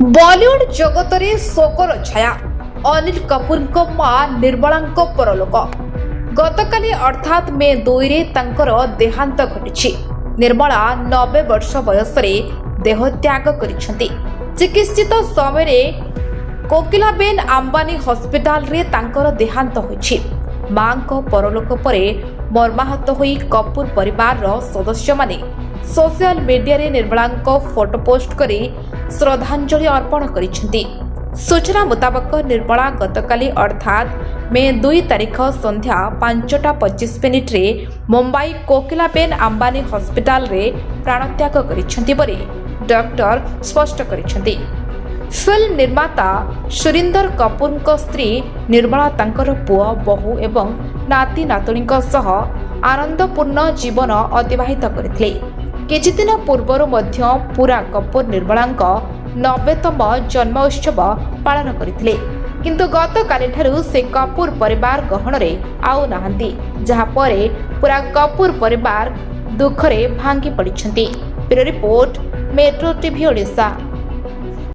बॉलीवुड जगत रे शोकर छाया अनिल कपूर मां निर्मला परलोक गतकाली अर्थात मे 2 रे तांकर देहांत घटिछि। निर्मला 90 वर्ष बयस देहत्याग करिसेंती। चिकित्सित समय कोकिलाबेन अंबानी हॉस्पिटल रे तांकर देहांत होइछि। मां को परलोक परे मर्माहत होई कपूर परिवार रो सदस्य माने सोशल मीडिया रे निर्मला को फोटो पोस्ट करी श्रद्धांजलि अर्पण करिसेंती। सूचना मुताबक निर्मला गतकाली अर्थात मे 2 तारिख संध्या 5:25 रे मुंबई कोकिलाबेन अंबानी हॉस्पिटल रे प्राणत्याग करिसेंती परे डॉक्टर स्पष्ट करिसेंती। फिल्म निर्माता सुरिंदर कपूर को स्त्री निर्मला तांकर पुआ बहु एवं नाती नातुणी सह आनंदपूर्ण जीवन अतिबाहित करथिले। किछि दिन पूर्वरु मध्य पूरा कपूर निर्मला 90तम जन्म उत्सव पालन करथिले, किंतु गतकाली ठारू से कपूर परिवार गहन रे आउ नाहंती, जहा परे पूरा कपूर परिवार दुखरे भांगी पड़िछंती। Bureau report, metro TV Odisha.